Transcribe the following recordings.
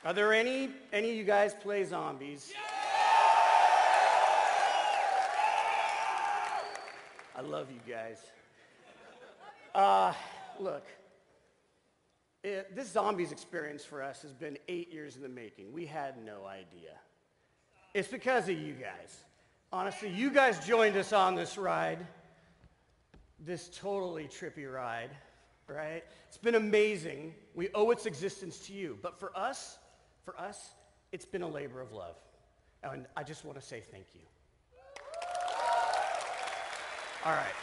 Are there any of you guys play zombies? I love you guys. Look, this zombies experience for us has been 8 years in the making. We had no idea. It's because of you guys. Honestly, you guys joined us on this ride, this totally trippy ride, right? It's been amazing. We owe its existence to you. But for us, it's been a labor of love. And I just want to say thank you. All right.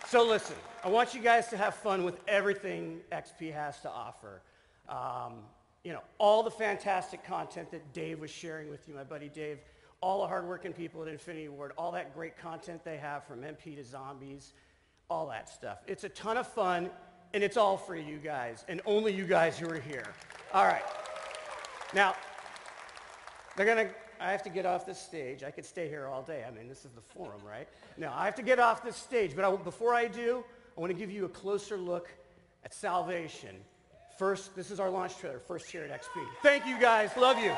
So listen, I want you guys to have fun with everything XP has to offer. All the fantastic content that Dave was sharing with you, my buddy Dave, all the hardworking people at Infinity Ward, all that great content they have from MP to zombies, all that stuff. It's a ton of fun, and it's all for you guys, and only you guys who are here. All right. Now, I have to get off this stage. I could stay here all day. I mean, this is the forum, right? Now, I have to get off this stage, but before I do, I want to give you a closer look at Salvation. First, this is our launch trailer, first here at XP. Thank you, guys. Love you.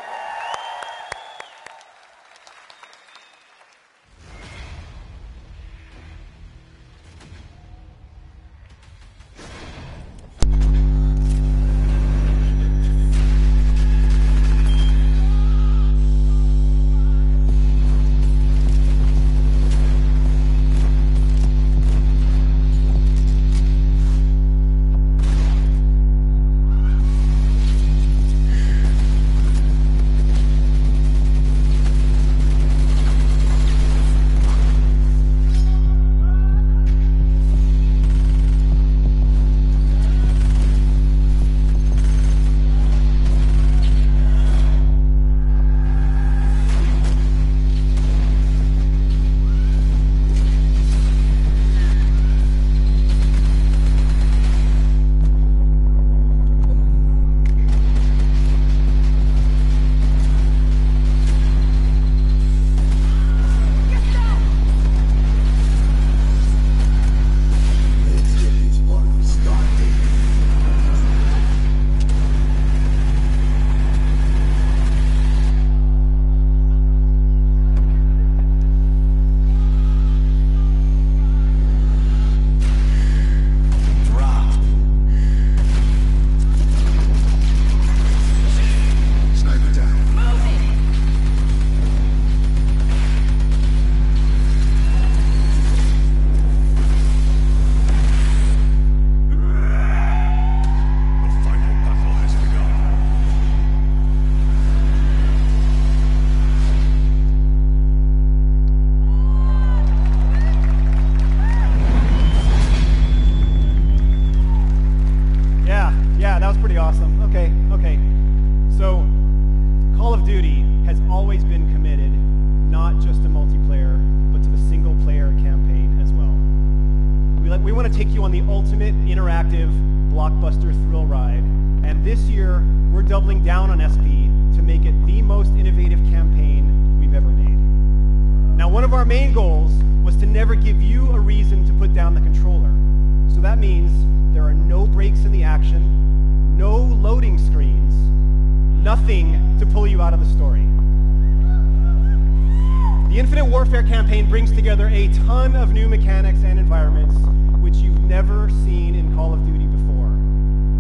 Campaign brings together a ton of new mechanics and environments which you've never seen in Call of Duty before.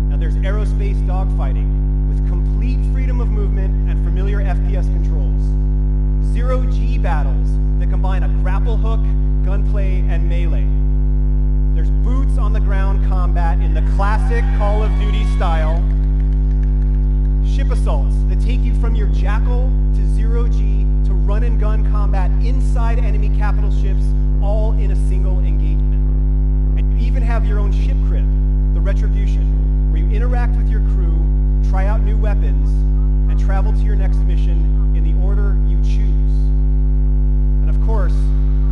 Now there's aerospace dogfighting with complete freedom of movement and familiar FPS controls. Zero-G battles that combine a grapple hook, gunplay, and melee. There's boots on the ground combat in the classic Call of Duty style. Ship assaults that take you from your Jackal to Zero-G to run-and-gun combat inside enemy capital ships, all in a single engagement. And you even have your own ship crib, the Retribution, where you interact with your crew, try out new weapons, and travel to your next mission in the order you choose. And of course,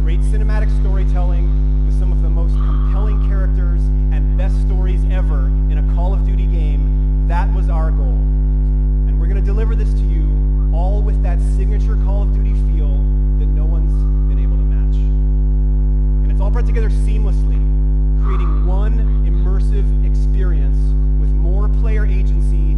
great cinematic storytelling with some of the most compelling characters and best stories ever in a Call of Duty game. That was our goal. And we're going to deliver this to you all with that signature Call of Duty feel that no one's been able to match. And it's all brought together seamlessly, creating one immersive experience with more player agency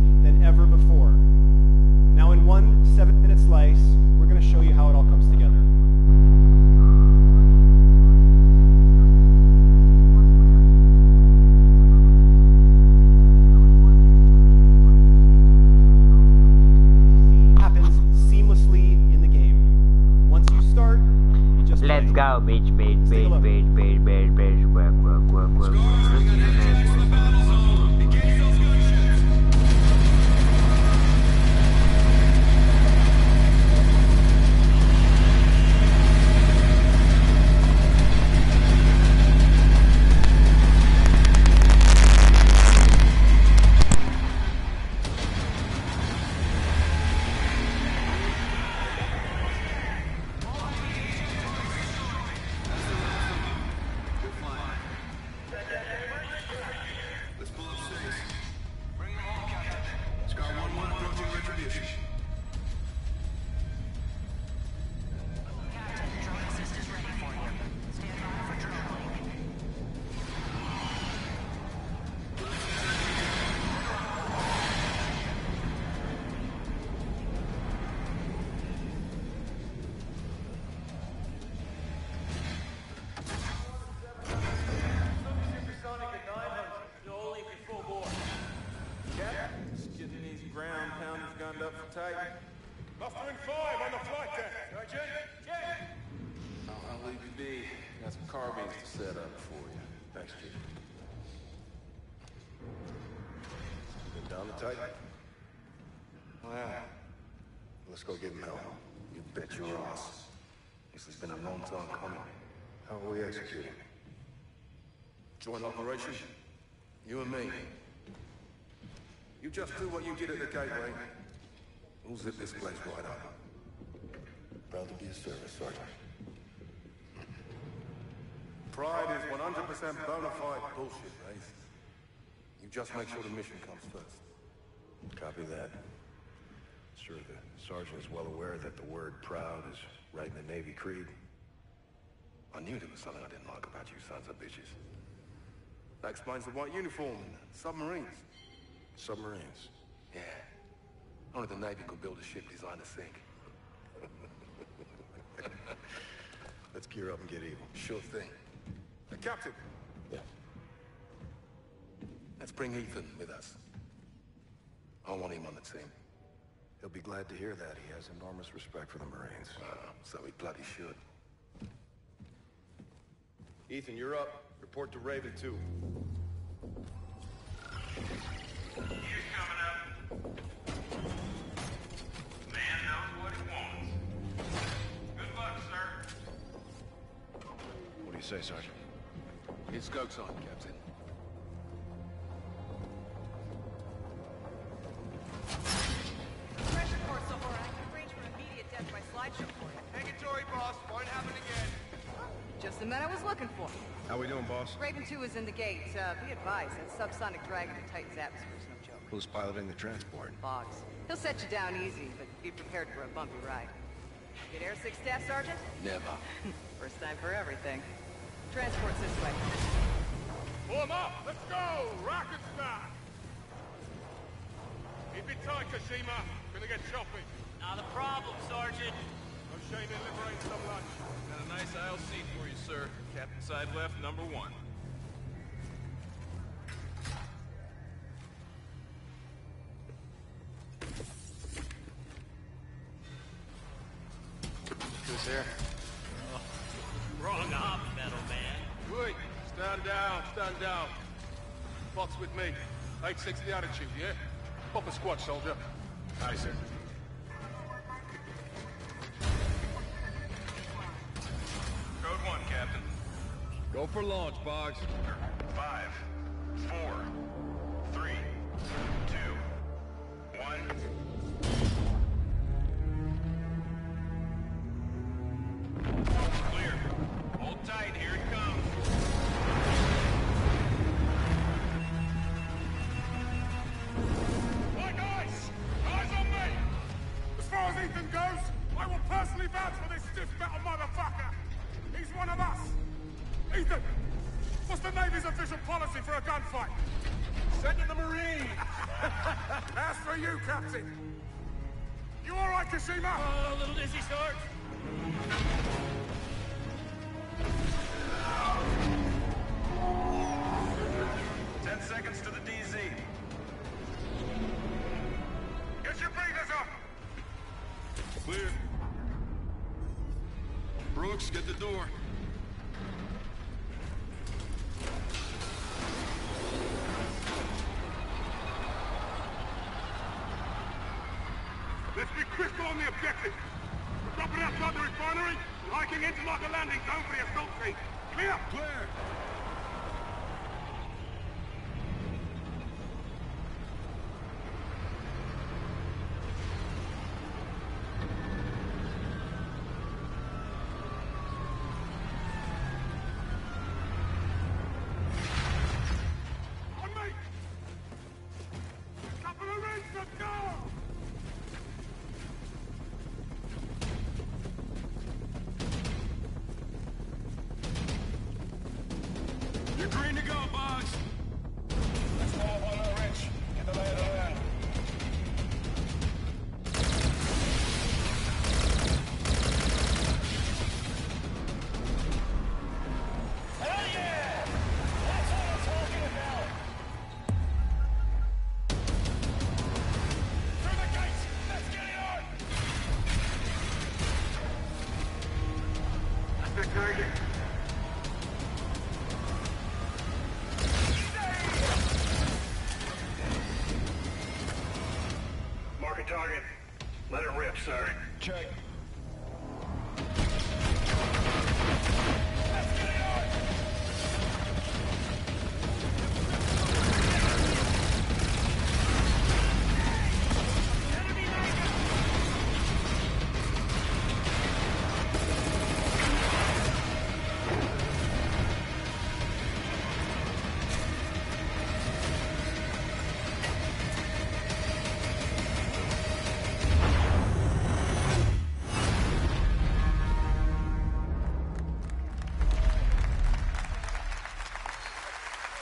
carbines to set up for you. Thanks, Chief. Been down the tight? Oh, yeah. Let's go give him help. You bet your ass. This has been a long time coming. How are we executing? Joint operation? You and me. You just do what you did at the gateway. We'll zip this place right up. Proud to be of service, Sergeant. Pride is 100% bona fide bullshit, Wraith. You just make sure the mission comes first. Copy that. Sure, the sergeant is well aware that the word proud is right in the Navy creed. I knew there was something I didn't like about you sons of bitches. That explains the white uniform and submarines. Submarines? Yeah. Only the Navy could build a ship designed to sink. Let's gear up and get evil. Sure thing. Captain! Yeah. Let's bring Ethan with us. I want him on the team. He'll be glad to hear that. He has enormous respect for the Marines. So he bloody should. Ethan, you're up. Report to Raven 2. He's coming up. Man knows what he wants. Good luck, sir. What do you say, Sergeant? It's go time, Captain. Pressure report so far. I can arrange for immediate death by slideshow for you. Negatory, boss. Won't happen again. Just the men I was looking for. How we doing, boss? Raven 2 is in the gate. Be advised, that subsonic dragon in Titan's atmosphere is no joke. Who's piloting the transport? Boggs. He'll set you down easy, but be prepared for a bumpy ride. Get Air 6 Staff, Sergeant? Never. First time for everything. Transport's this way. Form up. Let's go. Rocket start. Keep it tight, Kashima. Gonna get choppy. Not a problem, Sergeant. No shame in liberating some lunch. Got a nice aisle seat for you, sir. Captain side left, number 1. Who's there? Wrong arm, metal man. Wait. Stand down. Box with me. 860 attitude, yeah? Pop a squad, soldier. Aye, sir. Code 1, Captain. Go for launch, Boggs. 5, 4, 3, 2, 1. Clear. Hold tight. Here it comes. Right, guys! Eyes on me! As far as Ethan goes, I will personally vouch for this stiff metal motherfucker. He's one of us. Ethan, what's the Navy's official policy for a gunfight? Send in the Marine. As for you, Captain. You all right, Kashima? A little dizzy, Sarge. 10 seconds to the DZ. Get your breathers up. Clear. Brooks, get the door. Let's be crystal on the objective. We're dropping outside the refinery and hiking into like a landing zone for the assault team. Clear? Clear. On me! Top of the ridge, let's go! You're green to go, Boggs. Let's go up on the ridge. Get the lay of the land. Hell yeah! That's what I'm talking about! Through the gates! Let's get it on! That's the target. your target. Let it rip, sir. Check.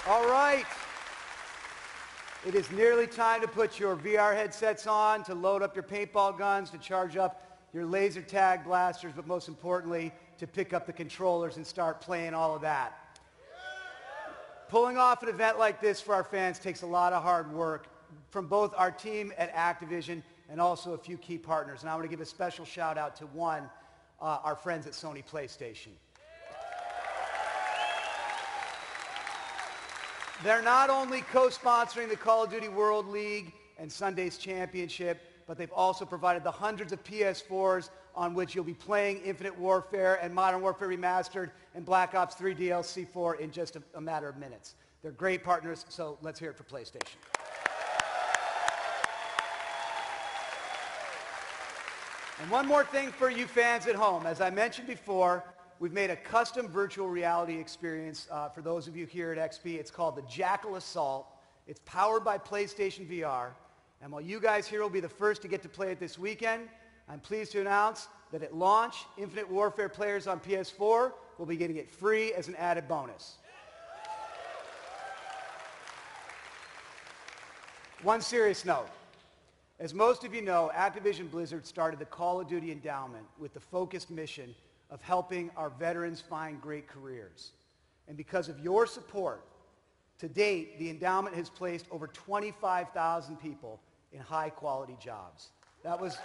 All right. It is nearly time to put your VR headsets on, to load up your paintball guns, to charge up your laser tag blasters, but most importantly, to pick up the controllers and start playing all of that. Pulling off an event like this for our fans takes a lot of hard work from both our team at Activision and also a few key partners. And I want to give a special shout out to one, our friends at Sony PlayStation. They're not only co-sponsoring the Call of Duty World League and Sunday's Championship, but they've also provided the hundreds of PS4s on which you'll be playing Infinite Warfare and Modern Warfare Remastered and Black Ops 3 DLC 4 in just a matter of minutes. They're great partners, so let's hear it for PlayStation. And one more thing for you fans at home. As I mentioned before, we've made a custom virtual reality experience for those of you here at XP. It's called the Jackal Assault. It's powered by PlayStation VR. And while you guys here will be the first to get to play it this weekend, I'm pleased to announce that at launch, Infinite Warfare players on PS4 will be getting it free as an added bonus. One serious note. As most of you know, Activision Blizzard started the Call of Duty Endowment with the focused mission of helping our veterans find great careers. And because of your support, to date, the endowment has placed over 25,000 people in high-quality jobs. That was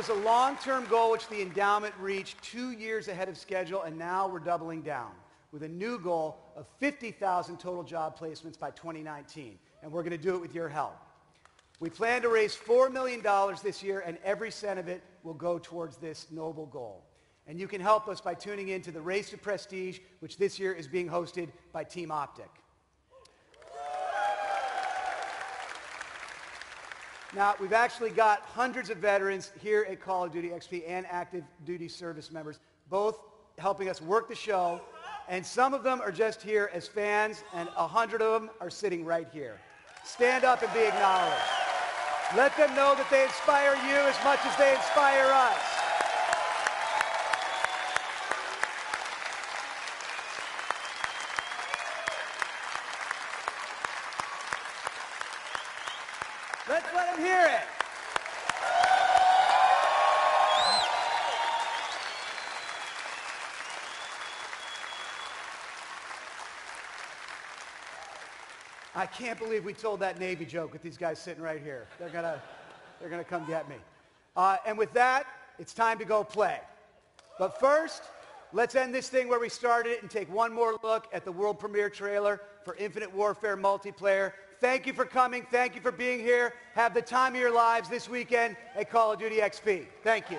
a long-term goal which the endowment reached 2 years ahead of schedule, and now we're doubling down with a new goal of 50,000 total job placements by 2019. And we're going to do it with your help. We plan to raise $4 million this year, and every cent of it will go towards this noble goal. And you can help us by tuning in to the Race to Prestige, which this year is being hosted by Team Optic. Now, we've actually got hundreds of veterans here at Call of Duty XP and active duty service members, both helping us work the show, and some of them are just here as fans, and 100 of them are sitting right here. Stand up and be acknowledged. Let them know that they inspire you as much as they inspire us. Let's let them hear it. I can't believe we told that Navy joke with these guys sitting right here. They're gonna come get me. And with that, it's time to go play. But first, let's end this thing where we started it and take one more look at the world premiere trailer for Infinite Warfare multiplayer. Thank you for coming. Thank you for being here. Have the time of your lives this weekend at Call of Duty XP. Thank you.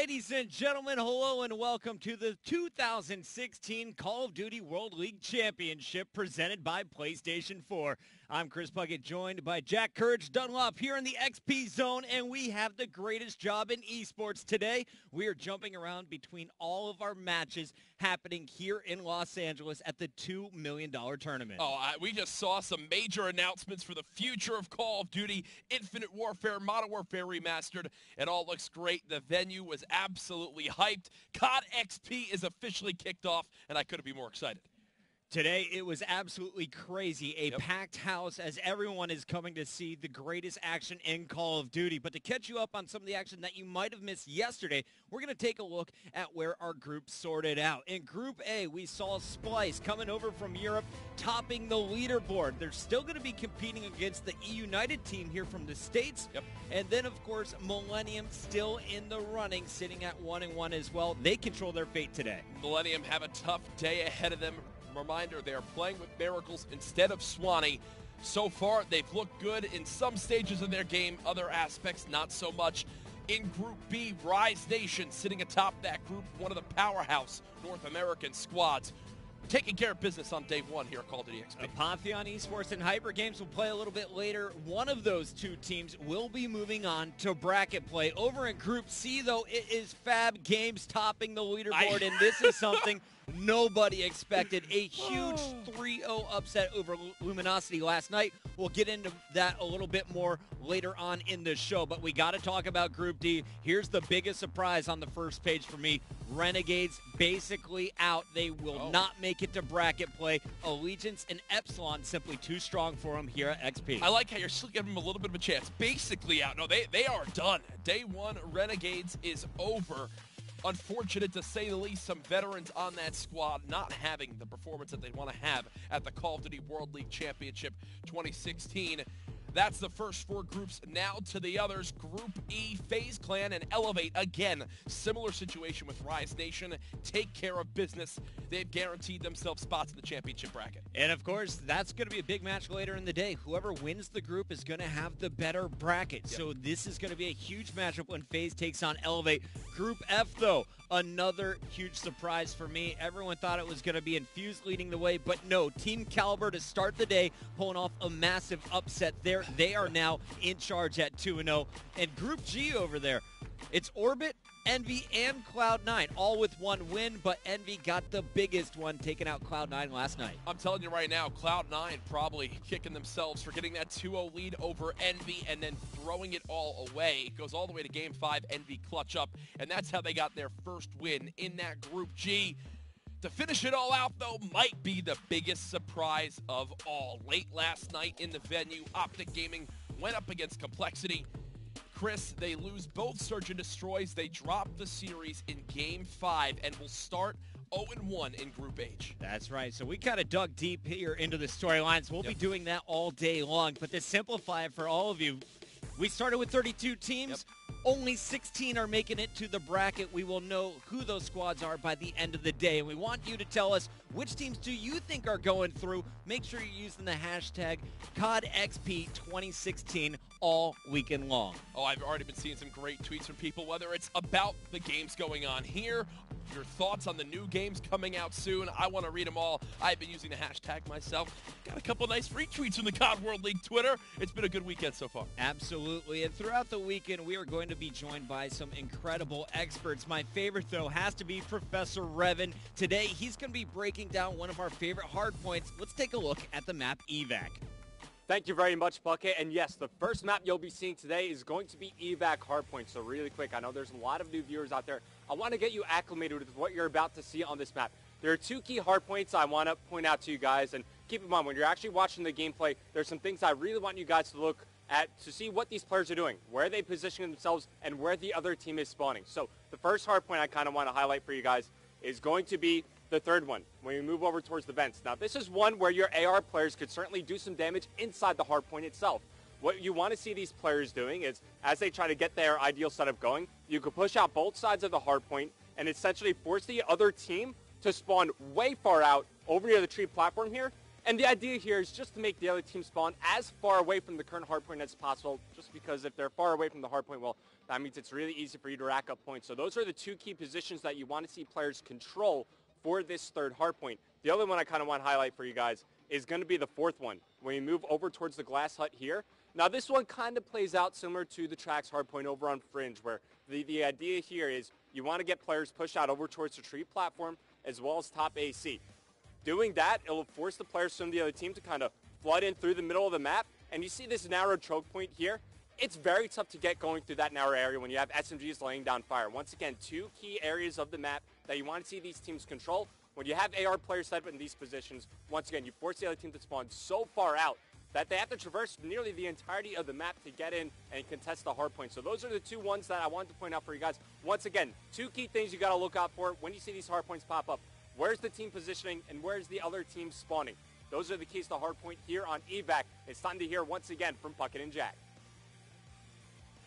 Ladies and gentlemen, hello and welcome to the 2016 Call of Duty World League Championship presented by PlayStation 4. I'm Chris Puckett, joined by Jack Courage Dunlop here in the XP Zone, and we have the greatest job in esports today. We are jumping around between all of our matches happening here in Los Angeles at the $2 million tournament. We just saw some major announcements for the future of Call of Duty, Infinite Warfare, Modern Warfare Remastered. It all looks great. The venue was absolutely hyped. COD XP is officially kicked off, and I couldn't be more excited. Today, it was absolutely crazy. A packed house as everyone is coming to see the greatest action in Call of Duty. But to catch you up on some of the action that you might have missed yesterday, we're going to take a look at where our group sorted out. In Group A, we saw Splice coming over from Europe, topping the leaderboard. They're still going to be competing against the E-United team here from the States. And then, of course, Millennium still in the running, sitting at 1-1 as well. They control their fate today. Millennium have a tough day ahead of them. Reminder, they are playing with Miracles instead of Swanee. So far, they've looked good in some stages of their game, other aspects not so much. In Group B, Rise Nation sitting atop that group, one of the powerhouse North American squads. Taking care of business on day one here at Call of Duty XP. Apotheon Esports and Hyper Games will play a little bit later. One of those two teams will be moving on to bracket play. Over in Group C, though, it is Fab Games topping the leaderboard, and this is something nobody expected. A huge 3-0 upset over Luminosity last night. We'll get into that a little bit more later on in the show, but we got to talk about Group D. Here's the biggest surprise on the first page for me. Renegades basically out. They will not make it to bracket play. Allegiance and Epsilon simply too strong for them here at XP. I like how you're still giving them a little bit of a chance. Basically out. No, they are done. Day one, Renegades is over. Unfortunate to say the least, some veterans on that squad not having the performance that they want to have at the Call of Duty World League Championship 2016. That's the first four groups. Now to the others. Group E, FaZe Clan and Elevate. Again, similar situation with Rise Nation. Take care of business. They've guaranteed themselves spots in the championship bracket. And of course, that's going to be a big match later in the day. Whoever wins the group is going to have the better bracket. So this is going to be a huge matchup when FaZe takes on Elevate. Group F, though, another huge surprise for me. Everyone thought it was going to be Infused leading the way, but no. Team Caliber to start the day, pulling off a massive upset there. They are now in charge at 2-0. And Group G over there, it's Orbit, Envy, and Cloud9, all with one win, but Envy got the biggest one, taking out Cloud9 last night. I'm telling you right now, Cloud9 probably kicking themselves for getting that 2-0 lead over Envy and then throwing it all away. It goes all the way to Game 5, Envy clutch up, and that's how they got their first win in that Group G. To finish it all out, though, might be the biggest surprise of all. Late last night in the venue, Optic Gaming went up against Complexity. Chris, they lose both Search and Destroys. They drop the series in Game 5 and will start 0-1 in Group H. That's right. So we kind of dug deep here into the storylines. We'll be doing that all day long. But to simplify it for all of you, we started with 32 teams. Only 16 are making it to the bracket. We will know who those squads are by the end of the day. And we want you to tell us which teams do you think are going through. Make sure you're using the hashtag CODXP2016 all weekend long. I've already been seeing some great tweets from people, whether it's about the games going on here, your thoughts on the new games coming out soon. I want to read them all. I've been using the hashtag myself. Got a couple nice retweets from the COD World League Twitter. It's been a good weekend so far. Absolutely. And throughout the weekend, we are going to be joined by some incredible experts. My favorite, though, has to be Professor Revan. Today, he's going to be breaking down one of our favorite hard points. Let's take a look at the map Evac. Thank you very much, Bucket. And yes, the first map you'll be seeing today is going to be Evac Hardpoint. So really quick, I know there's a lot of new viewers out there. I want to get you acclimated with what you're about to see on this map. There are two key hardpoints I want to point out to you guys. And keep in mind, when you're actually watching the gameplay, there's some things I really want you guys to look at to see what these players are doing, where they position themselves, and where the other team is spawning. So the first hardpoint I kind of want to highlight for you guys is going to be the third one, when we move over towards the vents. Now, this is one where your AR players could certainly do some damage inside the hardpoint itself. What you want to see these players doing is, as they try to get their ideal setup going, you could push out both sides of the hardpoint and essentially force the other team to spawn way far out over near the tree platform here, And the idea here is just to make the other team spawn as far away from the current hardpoint as possible, just because if they're far away from the hardpoint, well, that means it's really easy for you to rack up points. So those are the two key positions that you want to see players control for this third hardpoint. The other one I kind of want to highlight for you guys is going to be the fourth one. When you move over towards the glass hut here, now this one kind of plays out similar to the Trax hardpoint over on Fringe, where the idea here is you want to get players pushed out over towards the tree platform as well as top AC. Doing that, it'll force the players from the other team to kind of flood in through the middle of the map. And you see this narrow choke point here. It's very tough to get going through that narrow area when you have SMGs laying down fire. Once again, two key areas of the map that you want to see these teams control. When you have AR players set up in these positions, once again, you force the other team to spawn so far out that they have to traverse nearly the entirety of the map to get in and contest the hard point. So those are the two ones that I wanted to point out for you guys. Once again, two key things you got to look out for when you see these hard points pop up. Where's the team positioning and where's the other team spawning? Those are the keys to hard point here on evac. It's time to hear once again from Puckett and Jack.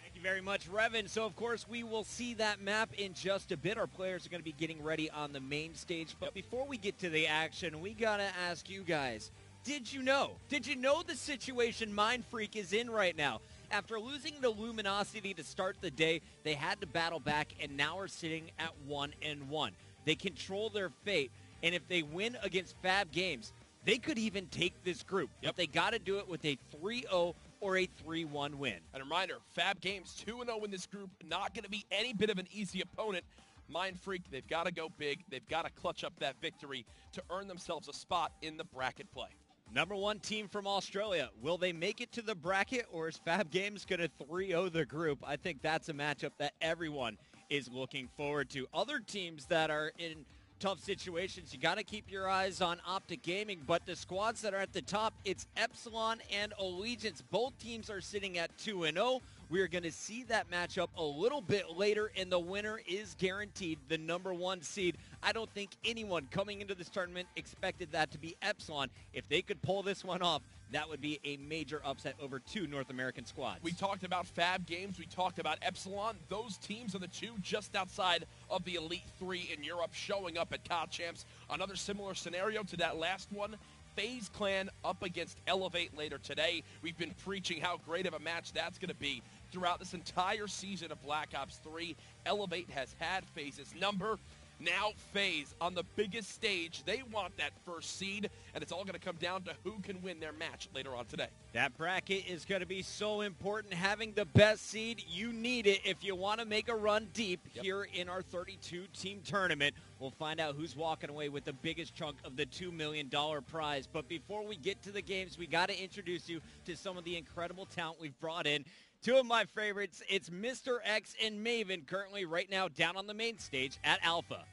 Thank you very much, Revan. So, of course, we will see that map in just a bit. Our players are going to be getting ready on the main stage. But before we get to the action, we got to ask you guys, did you know? Did you know the situation Mind Freak is in right now? After losing to Luminosity to start the day, they had to battle back and now are sitting at 1-1. They control their fate, and if they win against Fab Games, they could even take this group. But they got to do it with a 3-0 or a 3-1 win. And a reminder, Fab Games 2-0 in this group, not going to be any bit of an easy opponent. Mind Freak, they've got to go big. They've got to clutch up that victory to earn themselves a spot in the bracket play. Number one team from Australia. Will they make it to the bracket, or is Fab Games going to 3-0 the group? I think that's a matchup that everyone is looking forward to. Other teams that are in tough situations, you got to keep your eyes on Optic Gaming, but the squads that are at the top, it's Epsilon and Allegiance. Both teams are sitting at 2-0. We are going to see that matchup a little bit later, and the winner is guaranteed the number one seed. I don't think anyone coming into this tournament expected that to be Epsilon. If they could pull this one off, that would be a major upset over two North American squads. We talked about Fab Games. We talked about Epsilon. Those teams are the two just outside of the Elite Three in Europe, showing up at COD Champs. Another similar scenario to that last one. FaZe Clan up against Elevate later today. We've been preaching how great of a match that's going to be throughout this entire season of Black Ops 3. Elevate has had FaZe's number. Now FaZe on the biggest stage. They want that first seed, and it's all going to come down to who can win their match later on today. That bracket is going to be so important. Having the best seed, you need it if you want to make a run deep here in our 32-team tournament. We'll find out who's walking away with the biggest chunk of the $2 million prize. But before we get to the games, we got to introduce you to some of the incredible talent we've brought in. Two of my favorites, it's Mr. X and Maven, currently right now down on the main stage at Alpha.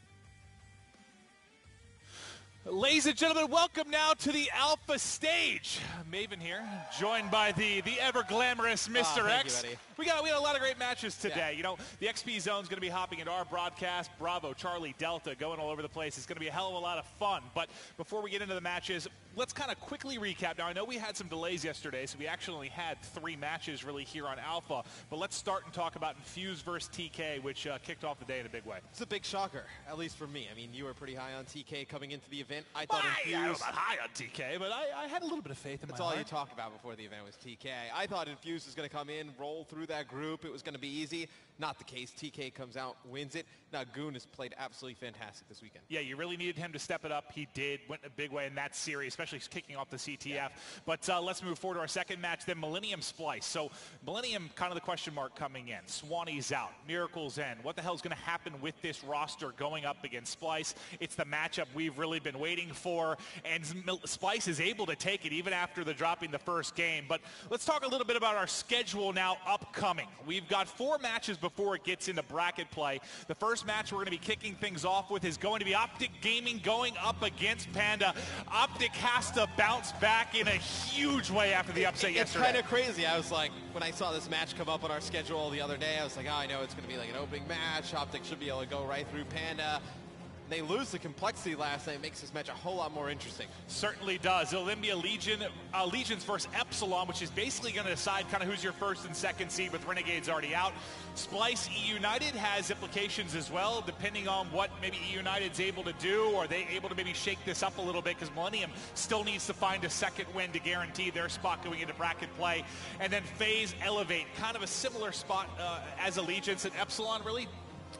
Ladies and gentlemen, welcome now to the Alpha stage. Maven here, joined by the ever glamorous Mr. X. We got a lot of great matches today. You know, the XP Zone's going to be hopping into our broadcast. Bravo, Charlie, Delta, going all over the place. It's going to be a hell of a lot of fun. But before we get into the matches, let's kind of quickly recap. Now, I know we had some delays yesterday, so we actually only had 3 matches really here on Alpha. But let's start and talk about Infuse versus TK, which kicked off the day in a big way. It's a big shocker, at least for me. I mean, you were pretty high on TK coming into the event. I thought I don't know Infuse... about high on TK, but I had a little bit of faith in That's my all heart. you talked about before the event was TK. I thought Infuse was going to come in, roll through that group. It was going to be easy. Not the case. TK comes out, wins it. Now, Goon has played absolutely fantastic this weekend. Yeah, you really needed him to step it up. He did. Went in a big way in that series, especially kicking off the CTF. Yeah. But let's move forward to our second match, then Millennium Splice. So Millennium, kind of the question mark coming in. Swanee's out. Miracle's in. What the hell is going to happen with this roster going up against Splice? It's the matchup we've really been waiting for, and Splice is able to take it even after the dropping the first game. But let's talk a little bit about our schedule now upcoming. We've got 4 matches before it gets into bracket play. The first match we're going to be kicking things off with is going to be Optic Gaming going up against Panda. Optic has to bounce back in a huge way after the upset yesterday. It's kind of crazy. I was like, when I saw this match come up on our schedule the other day, I was like, oh, I know it's going to be like an opening match. Optic should be able to go right through Panda. And they lose the complexity last night. It makes this match a whole lot more interesting. Certainly does. Olympia Legions versus Epsilon, which is basically going to decide kind of who's your first and second seed with Renegades already out. Splice E United has implications as well, depending on what maybe E United's able to do. Are they able to maybe shake this up a little bit? Because Millennium still needs to find a second win to guarantee their spot going into bracket play. And then FaZe Elevate, kind of a similar spot as Allegiance. And Epsilon, really,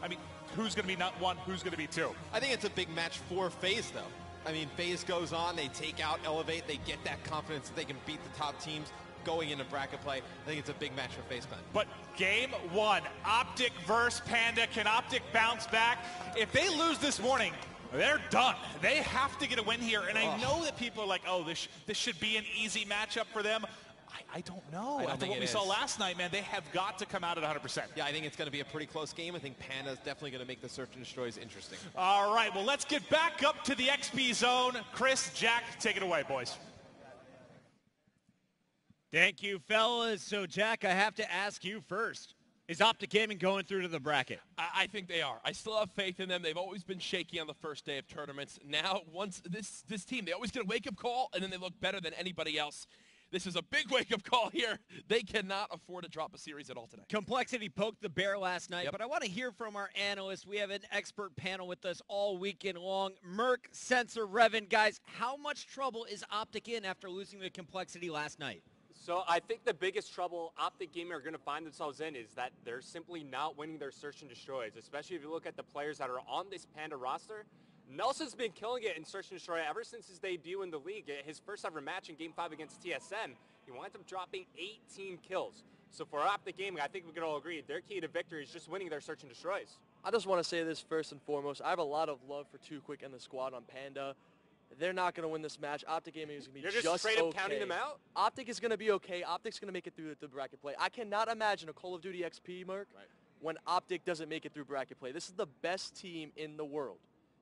I mean, who's going to be not one, who's going to be two? I think it's a big match for FaZe, though. I mean, FaZe goes on, they take out Elevate, they get that confidence that they can beat the top teams going into bracket play. I think it's a big match for FaZe fans. But game one, Optic versus Panda. Can Optic bounce back? If they lose this morning, they're done. They have to get a win here. And I know that people are like, oh, this should be an easy matchup for them. I don't know. After what we saw last night, man, they have got to come out at 100%. Yeah, I think it's going to be a pretty close game. I think Panda's definitely going to make the Search and Destroys interesting. All right, well, let's get back up to the XP zone. Chris, Jack, take it away, boys. Thank you, fellas. So, Jack, I have to ask you first. Is Optic Gaming going through to the bracket? I think they are. I still have faith in them. They've always been shaky on the first day of tournaments. Now, once this team, they always get a wake-up call, and then they look better than anybody else. This is a big wake-up call here. They cannot afford to drop a series at all today. Complexity poked the bear last night, but I want to hear from our analysts. We have an expert panel with us all weekend long. Merc, Sensor, Revan. Guys, how much trouble is Optic in after losing to Complexity last night? So I think the biggest trouble Optic Gaming are going to find themselves in is that they're simply not winning their Search and Destroys, especially if you look at the players that are on this Panda roster. Nelson's been killing it in Search and Destroy ever since his debut in the league. His first ever match in Game 5 against TSM, he winds up dropping 18 kills. So for Optic Gaming, I think we can all agree, their key to victory is just winning their Search and Destroys. I just want to say this first and foremost. I have a lot of love for Too Quick and the squad on Panda. They're not going to win this match. Optic Gaming is going to be You're just straight up counting them out? Optic is going to be okay. Optic's going to make it through the bracket play. I cannot imagine a Call of Duty XP, Merc, when Optic doesn't make it through bracket play. This is the best team in the world.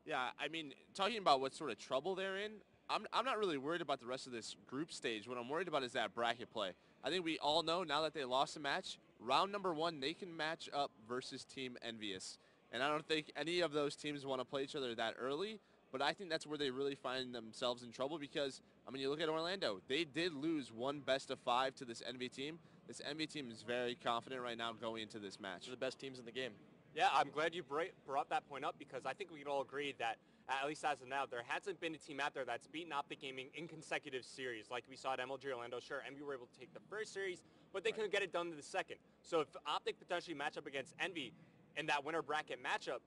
Yeah, I mean, talking about what sort of trouble they're in, I'm not really worried about the rest of this group stage. What I'm worried about is that bracket play. I think we all know now that they lost a match, round number 1, they can match up versus Team Envious. And I don't think any of those teams want to play each other that early, but I think that's where they really find themselves in trouble because, I mean, you look at Orlando. They did lose one best of 5 to this Envy team. This Envy team is very confident right now going into this match. They're the best teams in the game. Yeah, I'm glad you brought that point up because I think we can all agree that, at least as of now, there hasn't been a team out there that's beaten Optic Gaming in consecutive series like we saw at MLG Orlando. Sure, Envy were able to take the first series, but they couldn't get it done in the second. So if Optic potentially match up against Envy in that winner bracket matchup,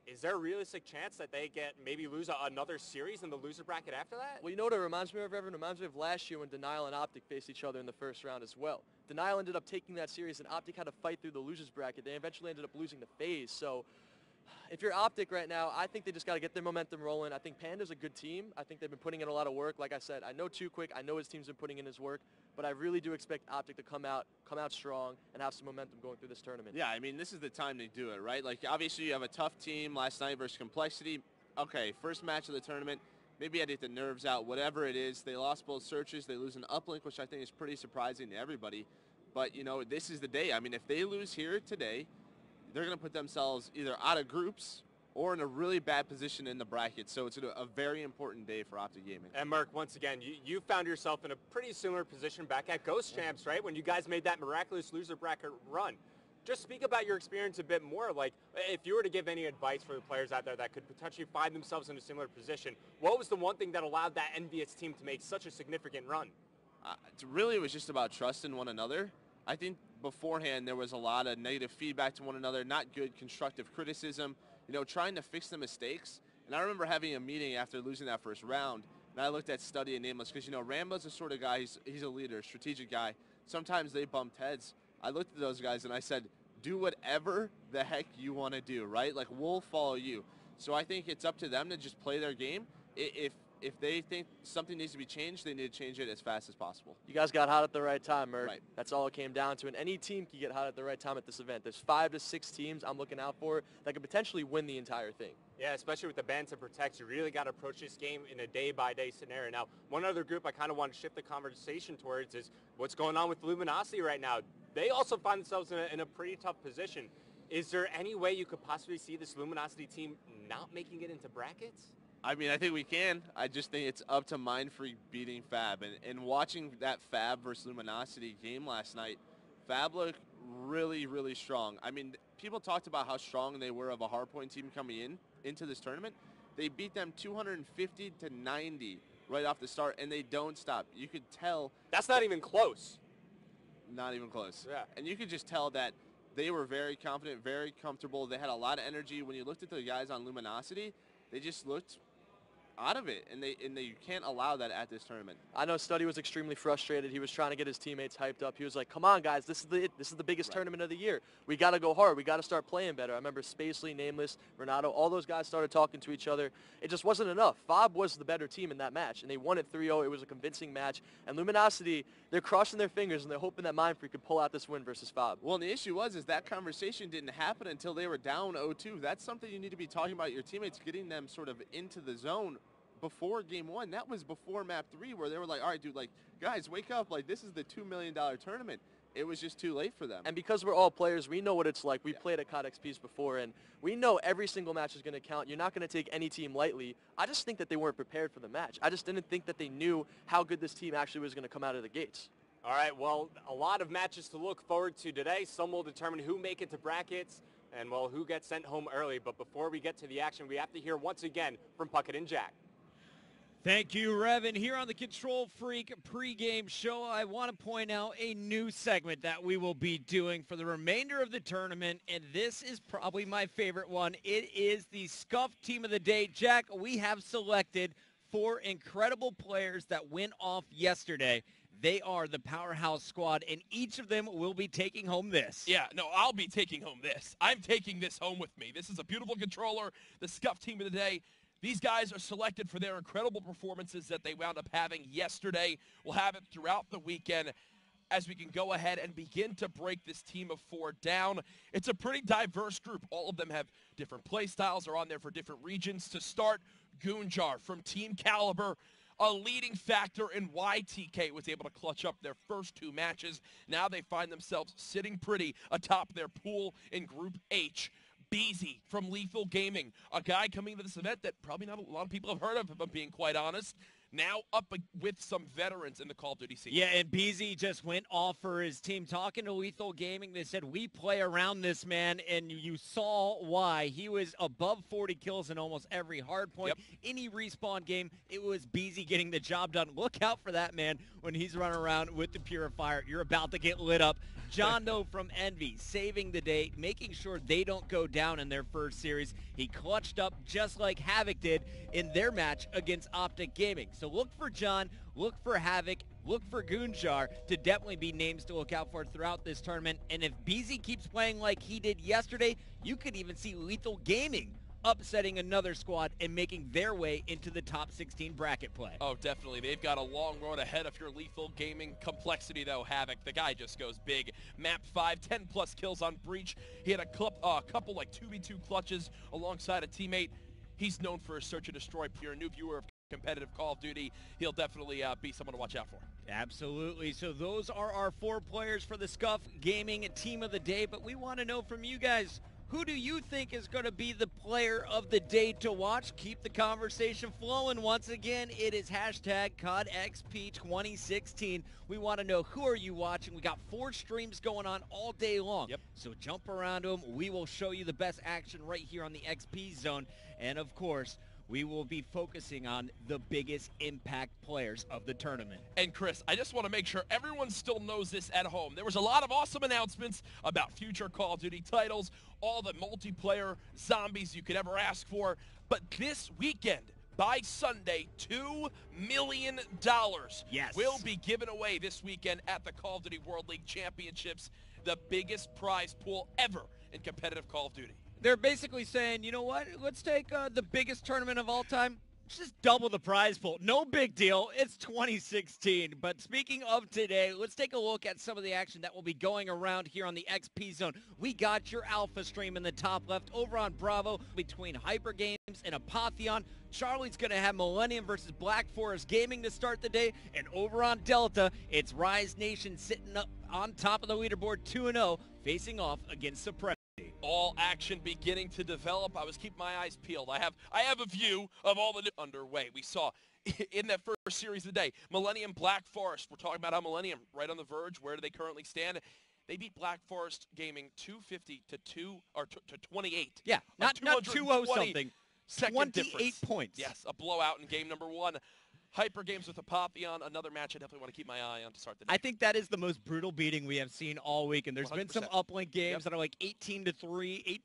is there a realistic chance that they maybe lose another series in the loser bracket after that? Well, you know what it reminds me of, Reverend? It reminds me of last year when Denial and Optic faced each other in the first round as well. Denial ended up taking that series, and Optic had to fight through the losers bracket. They eventually ended up losing to FaZe. So if you're Optic right now, I think they just got to get their momentum rolling. I think Panda's a good team. I think they've been putting in a lot of work. Like I said, I know Too Quick. I know his team's been putting in his work. But I really do expect Optic to come out strong and have some momentum going through this tournament. Yeah, I mean, this is the time to do it, right? Like, obviously, you have a tough team last night versus Complexity. Okay, first match of the tournament. Maybe I get the nerves out, whatever it is. They lost both searches. They lose an uplink, which I think is pretty surprising to everybody. But, you know, this is the day. I mean, if they lose here today, they're going to put themselves either out of groups or in a really bad position in the bracket. So it's a very important day for Optic Gaming. And Mark, once again, you found yourself in a pretty similar position back at Ghost Champs, right? When you guys made that miraculous loser bracket run. Just speak about your experience a bit more. Like, if you were to give any advice for the players out there that could potentially find themselves in a similar position, what was the one thing that allowed that envious team to make such a significant run? Really, it was just about trust in one another. I think beforehand there was a lot of negative feedback to one another, not good constructive criticism, you know, trying to fix the mistakes. And I remember having a meeting after losing that first round, and I looked at Studdy and Nameless because, you know, Rambo's the sort of guy, he's a leader, strategic guy. Sometimes they bumped heads. I looked at those guys and I said, do whatever the heck you want to do, right? Like, we'll follow you. So I think it's up to them to just play their game. If they think something needs to be changed, they need to change it as fast as possible. You guys got hot at the right time, Merc. Right. That's all it came down to. And any team can get hot at the right time at this event. There's 5 to 6 teams I'm looking out for that could potentially win the entire thing. Yeah, especially with the ban to protect, you really got to approach this game in a day-by-day scenario. Now, one other group I kind of want to shift the conversation towards is what's going on with Luminosity right now. They also find themselves in a pretty tough position. Is there any way you could possibly see this Luminosity team not making it into brackets? I mean, I think we can. I just think it's up to Mindfreak beating Fab. And watching that Fab versus Luminosity game last night, Fab looked really, really strong. I mean, people talked about how strong they were of a hardpoint team coming into this tournament. They beat them 250 to 90 right off the start, and they don't stop. You could tell. That's not even close. Not even close. Yeah. And you could just tell that they were very confident, very comfortable. They had a lot of energy. When you looked at the guys on Luminosity, they just looked out of it, and you can't allow that at this tournament. I know Studdy was extremely frustrated. He was trying to get his teammates hyped up. He was like, come on, guys, this is the biggest tournament of the year. We got to go hard. We got to start playing better. I remember Spacely, Nameless, Renato, all those guys started talking to each other. It just wasn't enough. Fob was the better team in that match, and they won it 3-0. It was a convincing match. And Luminosity, they're crossing their fingers, and they're hoping that Mindfreak could pull out this win versus Fob. Well, and the issue is that conversation didn't happen until they were down 0-2. That's something you need to be talking about your teammates, getting them sort of into the zone before game one. That was before map 3, where they were like, all right, dude, like, guys, wake up. Like, this is the $2 million tournament. It was just too late for them. And because we're all players, we know what it's like. We played at COD XPs before, and we know every single match is going to count. You're not going to take any team lightly. I just think that they weren't prepared for the match. I just didn't think that they knew how good this team actually was going to come out of the gates. All right, well, a lot of matches to look forward to today. Some will determine who make it to brackets and, well, who gets sent home early. But before we get to the action, we have to hear once again from Puckett and Jack. Thank you, Revan. Here on the Control Freak pregame show, I want to point out a new segment that we will be doing for the remainder of the tournament, and this is probably my favorite one. It is the Scuff Team of the Day. Jack, we have selected 4 incredible players that went off yesterday. They are the Powerhouse Squad, and each of them will be taking home this. Yeah, no, I'll be taking home this. I'm taking this home with me. This is a beautiful controller, the Scuff Team of the Day. These guys are selected for their incredible performances that they wound up having yesterday. We'll have it throughout the weekend as we can go ahead and begin to break this team of 4 down. It's a pretty diverse group. All of them have different play styles, are on there for different regions. To start, Goonjar from Team Caliber, a leading factor in why TK was able to clutch up their first 2 matches. Now they find themselves sitting pretty atop their pool in Group H. Beezy from Lethal Gaming, a guy coming into this event that probably not a lot of people have heard of, if I'm being quite honest. Now up with some veterans in the Call of Duty scene. Yeah, and Beezy just went off for his team. Talking to Lethal Gaming, they said, we play around this man, and you saw why. He was above 40 kills in almost every hard point. Yep. Any respawn game, it was Beezy getting the job done. Look out for that man when he's running around with the Purifier. You're about to get lit up. John Doe from Envy, saving the day, making sure they don't go down in their first series. He clutched up just like Havoc did in their match against Optic Gaming. So look for John, look for Havoc, look for Goonjar to definitely be names to look out for throughout this tournament. And if Beezy keeps playing like he did yesterday, you could even see Lethal Gaming upsetting another squad and making their way into the top 16 bracket play. Oh, definitely. They've got a long road ahead of your Lethal Gaming complexity, though. Havoc, the guy just goes big. Map 5, 10-plus kills on Breach. He had a couple like 2v2 clutches alongside a teammate. He's known for his search and destroy. If you're a new viewer of competitive Call of Duty, he'll definitely be someone to watch out for. Absolutely. So those are our 4 players for the Scuff Gaming Team of the Day, but we want to know from you guys, who do you think is going to be the player of the day to watch? Keep the conversation flowing. Once again, it is hashtag CODXP2016. We want to know, who are you watching? We got 4 streams going on all day long. Yep. So jump around them. We will show you the best action right here on the XP zone. And of course, we will be focusing on the biggest impact players of the tournament. And Chris, I just want to make sure everyone still knows this at home. There was a lot of awesome announcements about future Call of Duty titles, all the multiplayer zombies you could ever ask for. But this weekend, by Sunday, $2 million will be given away this weekend at the Call of Duty World League Championships, the biggest prize pool ever in competitive Call of Duty. They're basically saying, you know what, let's take the biggest tournament of all time. Just double the prize pool. No big deal. It's 2016. But speaking of today, let's take a look at some of the action that will be going around here on the XP Zone. We got your Alpha stream in the top left over on Bravo between Hyper Games and Apotheon. Charlie's going to have Millennium versus Black Forest Gaming to start the day. And over on Delta, it's Rise Nation sitting up on top of the leaderboard 2-0, facing off against Suppress. All action beginning to develop. I was keeping my eyes peeled. I have a view of all the new underway. We saw in that first series of the day, Millennium Black Forest. We're talking about how Millennium right on the verge. Where do they currently stand? They beat Black Forest Gaming 250 to 28. Yeah, not 2-0 something. 28 difference. points. Yes, a blowout in game number 1. Hyper Games with Apotheon, another match I definitely want to keep my eye on to start the day. I think that is the most brutal beating we have seen all week, and there's 100%. Been some uplink games that are like 18-3,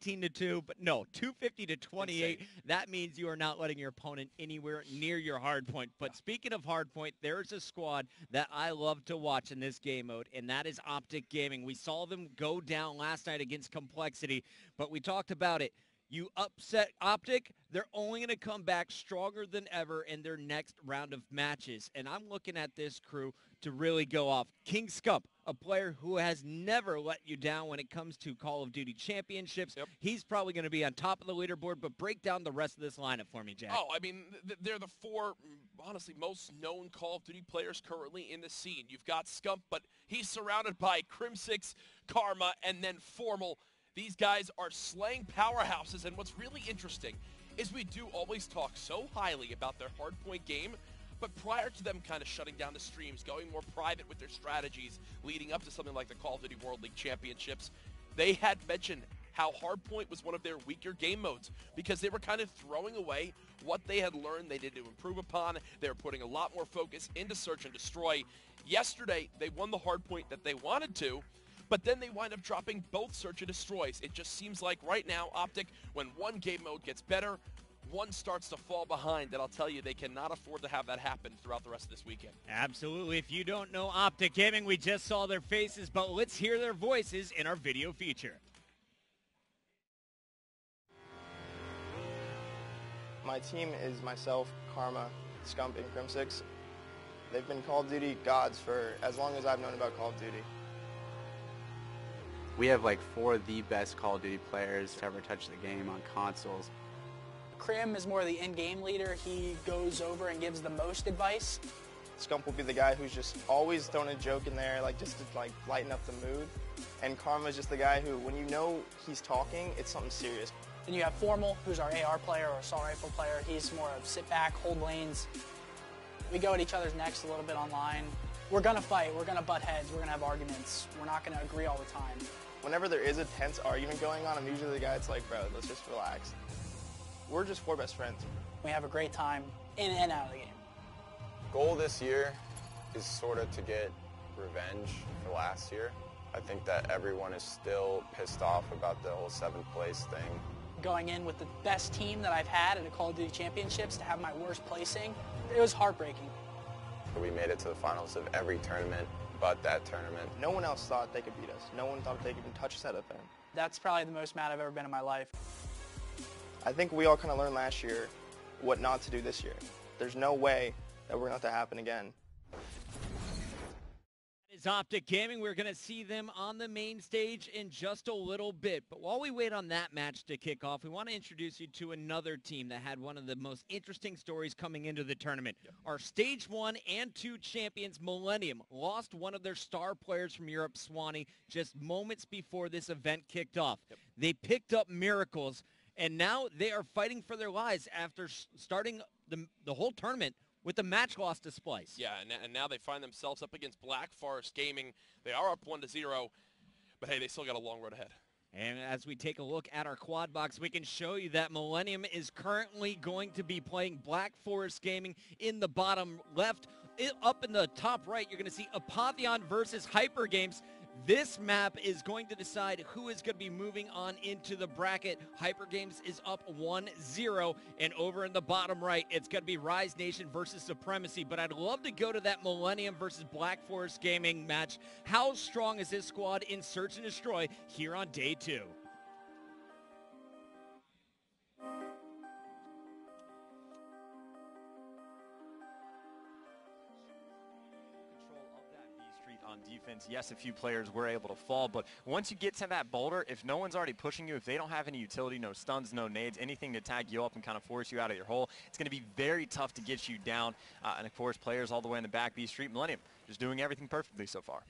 18-2, but no, 250 to 28. Insane. That means you are not letting your opponent anywhere near your hard point. But speaking of hard point, there's a squad that I love to watch in this game mode, and that is Optic Gaming. We saw them go down last night against Complexity, but we talked about it. You upset Optic, they're only going to come back stronger than ever in their next round of matches. And I'm looking at this crew to really go off. King Scump, a player who has never let you down when it comes to Call of Duty championships. Yep. He's probably going to be on top of the leaderboard, but break down the rest of this lineup for me, Jack. Oh, I mean, they're the 4, honestly, most known Call of Duty players currently in the scene. You've got Scump, but he's surrounded by Crim6, Karma, and then Formal. These guys are slaying powerhouses, and what's really interesting is we do always talk so highly about their hardpoint game, but prior to them kind of shutting down the streams, going more private with their strategies, leading up to something like the Call of Duty World League Championships, they had mentioned how hardpoint was one of their weaker game modes because they were kind of throwing away what they had learned they needed to improve upon. They were putting a lot more focus into search and destroy. Yesterday, they won the hardpoint that they wanted to, but then they wind up dropping both search and destroys. It just seems like right now, Optic, when one game mode gets better, one starts to fall behind, and I'll tell you, they cannot afford to have that happen throughout the rest of this weekend. Absolutely. If you don't know Optic Gaming, we just saw their faces, but let's hear their voices in our video feature. My team is myself, Karma, Scump, and Crim6. They've been Call of Duty gods for as long as I've known about Call of Duty. We have like 4 of the best Call of Duty players to ever touch the game on consoles. Crim is more the in-game leader. He goes over and gives the most advice. Scump will be the guy who's just always throwing a joke in there, like just to like lighten up the mood. And Karma's just the guy who, when you know he's talking, it's something serious. Then you have Formal, who's our AR player or assault rifle player. He's more of sit back, hold lanes. We go at each other's necks a little bit online. We're gonna fight, we're gonna butt heads, we're gonna have arguments. We're not gonna agree all the time. Whenever there is a tense argument going on, I'm usually the guy that's like, bro, let's just relax. We're just 4 best friends. We have a great time in and out of the game. Goal this year is sort of to get revenge for last year. I think that everyone is still pissed off about the whole 7th place thing. Going in with the best team that I've had at a Call of Duty Championships to have my worst placing, it was heartbreaking. We made it to the finals of every tournament but that tournament. No one else thought they could beat us. No one thought they could even touch us at a thing. That's probably the most mad I've ever been in my life. I think we all kind of learned last year what not to do this year. There's no way that we're going to have to happen again. Is Optic Gaming. We're going to see them on the main stage in just a little bit. But while we wait on that match to kick off, we want to introduce you to another team that had one of the most interesting stories coming into the tournament. Yep. Our Stage 1 and 2 champions, Millennium, lost one of their star players from Europe, Swanee, just moments before this event kicked off. Yep. They picked up Miracles, and now they are fighting for their lives after starting the whole tournament with the match loss to Splice. Yeah, and now they find themselves up against Black Forest Gaming. They are up 1-0, but hey, they still got a long road ahead. And as we take a look at our quad box, we can show you that Millennium is currently going to be playing Black Forest Gaming in the bottom left. Up in the top right, you're going to see Apotheon versus Hyper Games. This map is going to decide who is going to be moving on into the bracket. Hyper Games is up 1-0, and over in the bottom right, it's going to be Rise Nation versus Supremacy. But I'd love to go to that Millennium versus Black Forest Gaming match. How strong is this squad in Search and Destroy here on day 2? Defense, yes, a few players were able to fall, but once you get to that boulder, if no one's already pushing you, if they don't have any utility, no stuns, no nades, anything to tag you up and kind of force you out of your hole, it's going to be very tough to get you down. And of course, players all the way in the back, B Street, Millennium, just doing everything perfectly so far.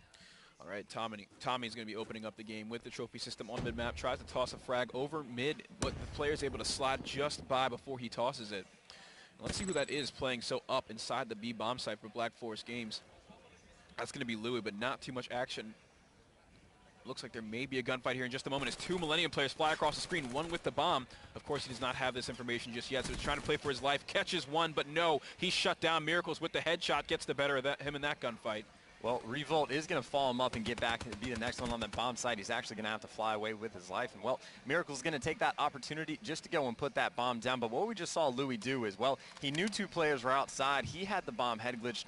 All right, Tommy's going to be opening up the game with the trophy system on mid-map. Tries to toss a frag over mid, but the player's able to slide just by before he tosses it. Let's see who that is playing so up inside the B bomb site for Black Forest Games. That's going to be Louis, but not too much action. Looks like there may be a gunfight here in just a moment as two Millennium players fly across the screen, one with the bomb. Of course, he does not have this information just yet, so he's trying to play for his life. Catches one, but no, he's shut down. Miracles with the headshot gets the better of him in that gunfight. Well, Revolt is going to follow him up and get back and be the next one on the bomb site. He's actually going to have to fly away with his life. And, well, Miracle's going to take that opportunity just to go and put that bomb down. But what we just saw Louis do is, well, he knew two players were outside. He had the bomb head glitch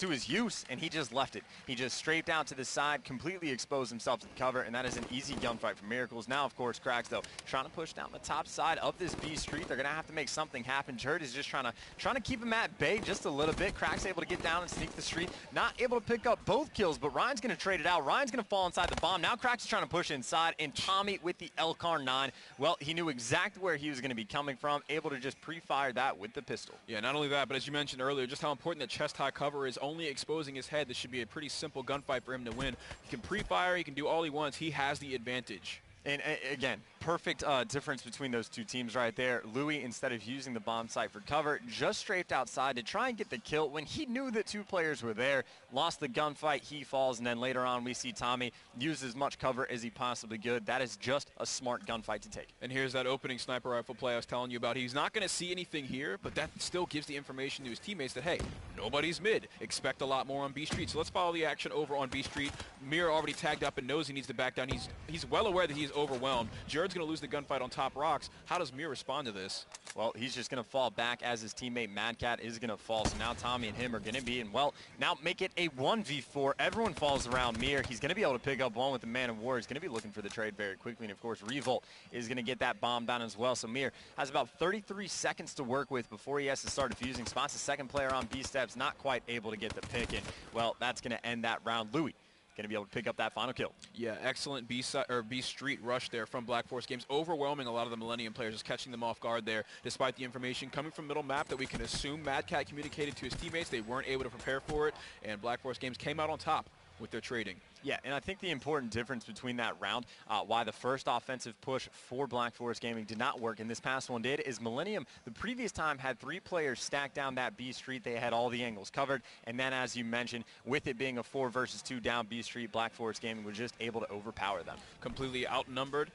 to his use, and he just left it. He just strafed out to the side, completely exposed himself to the cover, and that is an easy gunfight for Miracles. Now, of course, Cracks, though, trying to push down the top side of this B Street. They're going to have to make something happen. Jerd is just trying to keep him at bay just a little bit. Cracks able to get down and sneak the street. Not able to pick up both kills, but Ryan's going to trade it out. Ryan's going to fall inside the bomb. Now Cracks is trying to push inside, and Tommy with the LCAR-9. Well, he knew exactly where he was going to be coming from, able to just pre-fire that with the pistol. Yeah, not only that, but as you mentioned earlier, just how important that chest-high cover is, only exposing his head. This should be a pretty simple gunfight for him to win. He can pre-fire, he can do all he wants. He has the advantage. And again, perfect difference between those two teams right there. Louis, instead of using the bomb site for cover, just strafed outside to try and get the kill when he knew that two players were there. Lost the gunfight, he falls, and then later on we see Tommy use as much cover as he possibly could. That is just a smart gunfight to take. And here's that opening sniper rifle play I was telling you about. He's not going to see anything here, but that still gives the information to his teammates that, hey, nobody's mid. Expect a lot more on B Street. So let's follow the action over on B Street. Mir already tagged up and knows he needs to back down. He's well aware that he's overwhelmed. Jared's going to lose the gunfight on top rocks. How does Mir respond to this? Well, he's just going to fall back as his teammate Mad Cat is going to fall. So now Tommy and him are going to be in, well, now make it a 1v4. Everyone falls around Mir. He's going to be able to pick up one with the Man of War. He's going to be looking for the trade very quickly. And, of course, Revolt is going to get that bomb down as well. So Mir has about 33 seconds to work with before he has to start defusing. Spots the second player on B steps, not quite able to get the pick. And, well, that's going to end that round. Louis going to be able to pick up that final kill. Yeah, excellent B Street rush there from Black Forest Games, overwhelming a lot of the Millennium players, just catching them off guard there, despite the information coming from middle map that we can assume Mad Cat communicated to his teammates. They weren't able to prepare for it, and Black Forest Games came out on top with their trading. Yeah, and I think the important difference between that round, why the first offensive push for Black Forest Gaming did not work and this past one did, is Millennium the previous time had three players stacked down that B Street. They had all the angles covered, and then as you mentioned, with it being a 4 versus 2 down B Street, Black Forest Gaming was just able to overpower them. Completely outnumbered,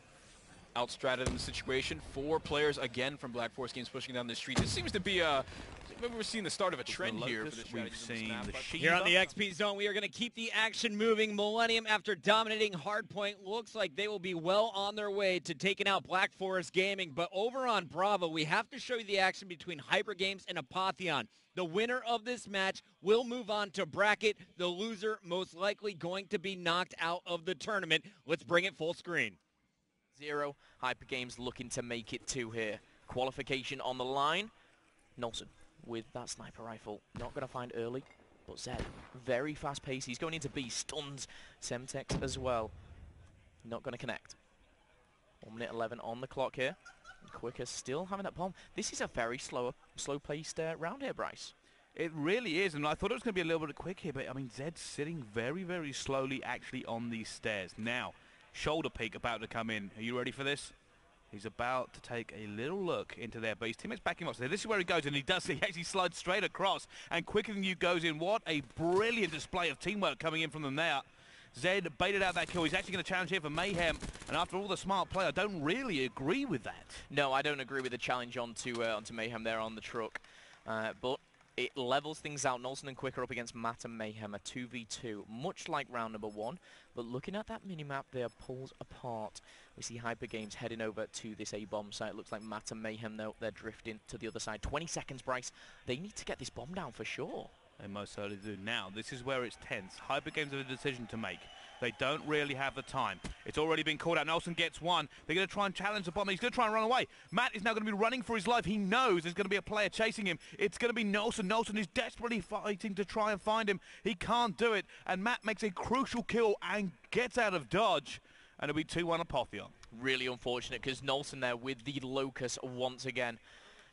outstrated in the situation. 4 players again from Black Forest Games pushing down the street. This seems to be maybe we're seeing the start of a trend here for the strategies. We've seen the here on the XP Zone, we are going to keep the action moving. Millennium, after dominating Hardpoint, looks like they will be well on their way to taking out Black Forest Gaming. But over on Bravo, we have to show you the action between Hyper Games and Apotheon. The winner of this match will move on to bracket. The loser most likely going to be knocked out of the tournament. Let's bring it full screen. 0. Hyper Games looking to make it 2 here. Qualification on the line. Nelson with that sniper rifle. Not going to find early, but Zed, very fast pace. He's going into B, stuns Semtex as well. Not going to connect. 1 minute 11 on the clock here. Quicker still having that bomb. This is a very slow-paced round here, Bryce. It really is, and I thought it was going to be a little bit quick here, but I mean, Zed's sitting very, very slowly actually on these stairs. Now, shoulder peek about to come in. Are you ready for this? He's about to take a little look into there, but his teammates back him up. So this is where he goes, and he does. He actually slides straight across, and Quicker Than You goes in. What a brilliant display of teamwork coming in from them there. Zed baited out that kill. He's actually going to challenge here for Mayhem, and after all the smart play, I don't really agree with that. No, I don't agree with the challenge onto Mayhem there on the truck, but it levels things out. Nolson and Quicker up against Matt and Mayhem, a 2v2, much like round number 1. But looking at that minimap there, pulls apart. We see Hyper Games heading over to this A-bomb site. Looks like Matt and Mayhem, though, they're drifting to the other side. 20 seconds, Bryce. They need to get this bomb down for sure. They most certainly do. Now, this is where it's tense. Hyper Games have a decision to make. They don't really have the time. It's already been called out. Nelson gets one. They're going to try and challenge the bomb. He's going to try and run away. Matt is now going to be running for his life. He knows there's going to be a player chasing him. It's going to be Nelson. Nelson is desperately fighting to try and find him. He can't do it. And Matt makes a crucial kill and gets out of dodge. And it'll be 2-1 Apotheon. Really unfortunate because Nolson there with the Locust once again.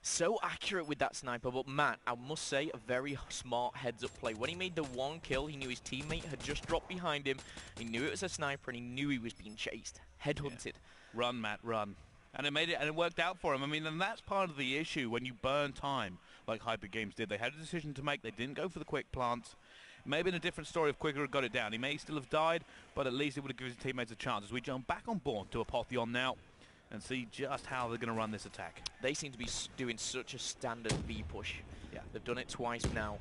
So accurate with that sniper, but Matt, I must say, a very smart heads-up play. When he made the one kill, he knew his teammate had just dropped behind him. He knew it was a sniper, and he knew he was being chased. Headhunted. Yeah. Run, Matt, run. And it worked out for him. I mean, and that's part of the issue when you burn time, like Hyper Games did. They had a decision to make. They didn't go for the quick plants. Maybe in a different story if Quicker had got it down. He may still have died, but at least it would have given his teammates a chance. As we jump back on board to Apotheon now, and see just how they're going to run this attack. They seem to be doing such a standard B push. Yeah. They've done it twice now.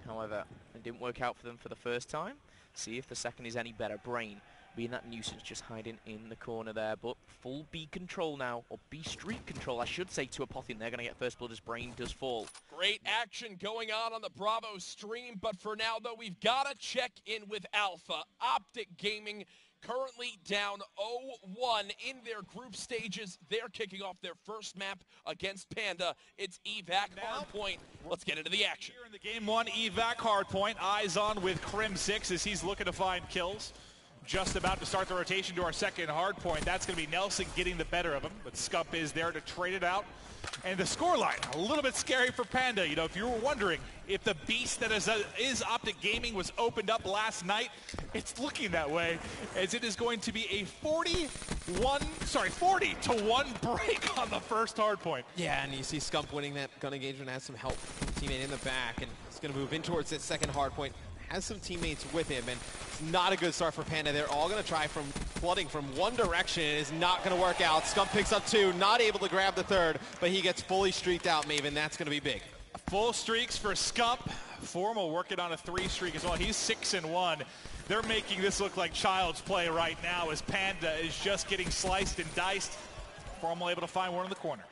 However, it didn't work out for them for the first time. See if the second is any better. Brain being that nuisance, just hiding in the corner there. But full B control now, or B streak control, I should say, to Apotheon. They're going to get first blood as Brain does fall. Great action going on the Bravo stream. But for now, though, we've got to check in with Alpha. Optic Gaming currently down 0-1 in their group stages. They're kicking off their first map against Panda. It's evac hardpoint. Let's get into the action. Here in the game one, evac hardpoint. Eyes on with Crim 6 as he's looking to find kills. Just about to start the rotation to our second hardpoint. That's going to be Nelson getting the better of him, but Scump is there to trade it out. And the scoreline, a little bit scary for Panda. You know, if you were wondering if the beast that is Optic Gaming was opened up last night, it's looking that way, as it is going to be a 40-1 break on the first hardpoint. Yeah, and you see Scump winning that gun engagement, has some help from the teammate in the back, and he's going to move in towards that second hardpoint. Has some teammates with him, and it's not a good start for Panda. They're all going to try from flooding from one direction. It is not going to work out. Scump picks up two, not able to grab the third, but he gets fully streaked out, Maven. That's going to be big. Full streaks for Scump. Formal working on a 3 streak as well. He's 6-1. They're making this look like child's play right now as Panda is just getting sliced and diced. Formal able to find one in the corner.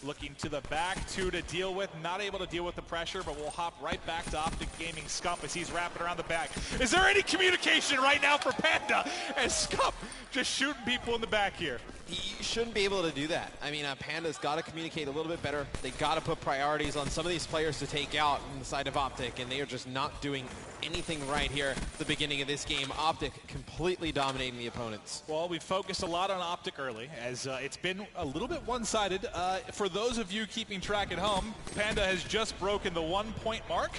Looking to the back, 2 to deal with. Not able to deal with the pressure, but we'll hop right back to Optic Gaming Scump as he's wrapping around the back. Is there any communication right now for Panda as Scump just shooting people in the back here? He shouldn't be able to do that. I mean, Panda's got to communicate a little bit better. They got to put priorities on some of these players to take out on the side of Optic, and they are just not doing anything right here at the beginning of this game. Optic completely dominating the opponents. Well, we focused a lot on Optic early, as it's been a little bit one-sided. For those of you keeping track at home, Panda has just broken the 1-point mark,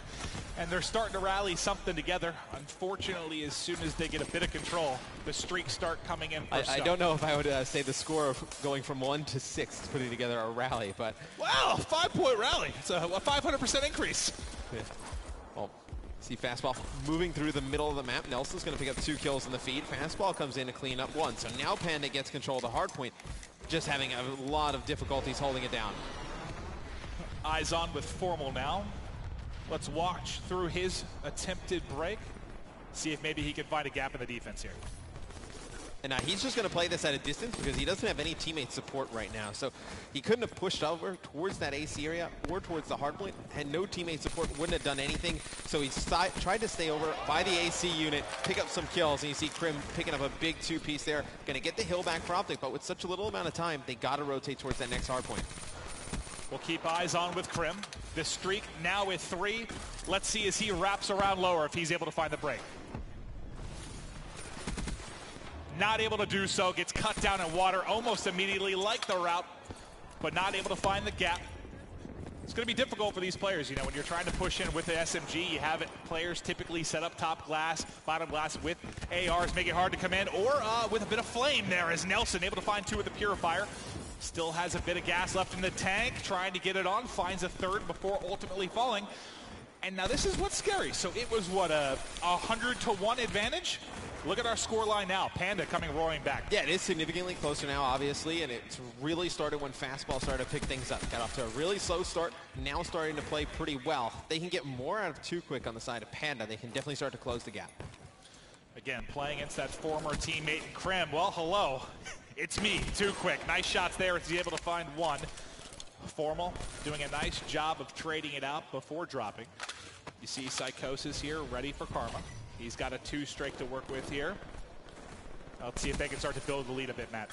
and they're starting to rally something together. Unfortunately, as soon as they get a bit of control, the streaks start coming in. I don't know if I would say the score of going from 1 to 6 is putting together a rally, but... Wow, 5-point rally. It's a 500% increase. Yeah. Well, see Fastball moving through the middle of the map. Nelson's going to pick up 2 kills in the feed. Fastball comes in to clean up 1. So now Panda gets control of the hardpoint, just having a lot of difficulties holding it down. Eyes on with Formal now. Let's watch through his attempted break. See if maybe he can find a gap in the defense here. And now he's just going to play this at a distance because he doesn't have any teammate support right now. So he couldn't have pushed over towards that AC area or towards the hardpoint. Had no teammate support, wouldn't have done anything. So he tried to stay over by the AC unit, pick up some kills. And you see Crim picking up a big 2-piece there. Going to get the hill back for Optic, but with such a little amount of time, they got to rotate towards that next hardpoint. We'll keep eyes on with Crim. The streak now with 3. Let's see as he wraps around lower if he's able to find the break. Not able to do so, gets cut down in water almost immediately, like the route, but not able to find the gap. It's going to be difficult for these players, you know, when you're trying to push in with the SMG, you have players typically set up top glass, bottom glass with ARs, make it hard to come in, or with a bit of flame there as Nelson able to find 2 with the Purifier. Still has a bit of gas left in the tank, trying to get it on, finds a 3rd before ultimately falling. And now this is what's scary. So it was, what, a 100-1 advantage? Look at our score line now. Panda coming roaring back. Yeah, it is significantly closer now, obviously, and it's really started when Fastball started to pick things up. Got off to a really slow start, now starting to play pretty well. They can get more out of 2 quick on the side of Panda. They can definitely start to close the gap. Again, playing against that former teammate Krem. Well, hello. It's me, 2 quick. Nice shots there as he's able to find 1. Formal doing a nice job of trading it out before dropping. You see Psychosis here ready for Karma. He's got a 2 strike to work with here. Let's see if they can start to build the lead a bit, Matt.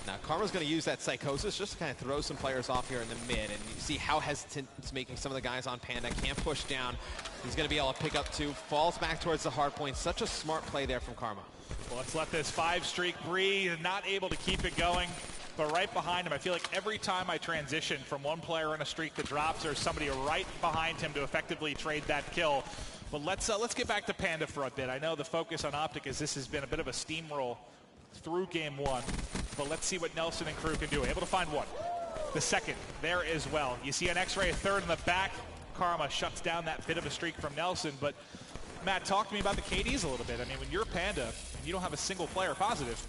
Now, Karma's going to use that Psychosis just to kind of throw some players off here in the mid. And you see how hesitant it's making some of the guys on Panda. Can't push down. He's going to be able to pick up 2. Falls back towards the hard point. Such a smart play there from Karma. Well, let's let this 5 streak breathe. Not able to keep it going. but right behind him. I feel like every time I transition from one player on a streak that drops, there's somebody right behind him to effectively trade that kill. But let's get back to Panda for a bit. I know the focus on Optic is this has been a bit of a steamroll through game one, but let's see what Nelson and crew can do. Able to find one. The second there as well. You see an X-Ray, a third in the back. Karma shuts down that bit of a streak from Nelson. But Matt, talk to me about the KDs a little bit. I mean, when you're Panda and you don't have a single player positive,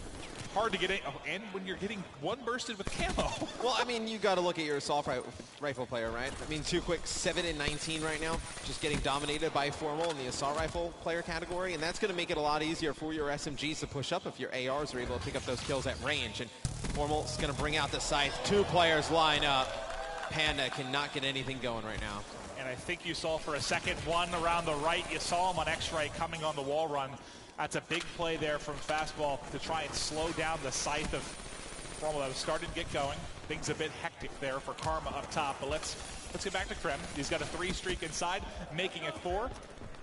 hard to get in, and when you're getting one bursted with camo. Well, I mean, you got to look at your assault rifle player, right? I mean, Too Quick, 7 and 19 right now, just getting dominated by Formal in the assault rifle player category, and that's going to make it a lot easier for your SMGs to push up if your ARs are able to pick up those kills at range. And Formal's going to bring out the scythe. 2 players line up. Panda cannot get anything going right now. And I think you saw for a second one around the right. You saw him on X-Ray coming on the wall run. That's a big play there from Fastball to try and slow down the scythe of Formal that was starting to get going. Things a bit hectic there for Karma up top, but let's get back to Krem. He's got a 3 streak inside, making it 4.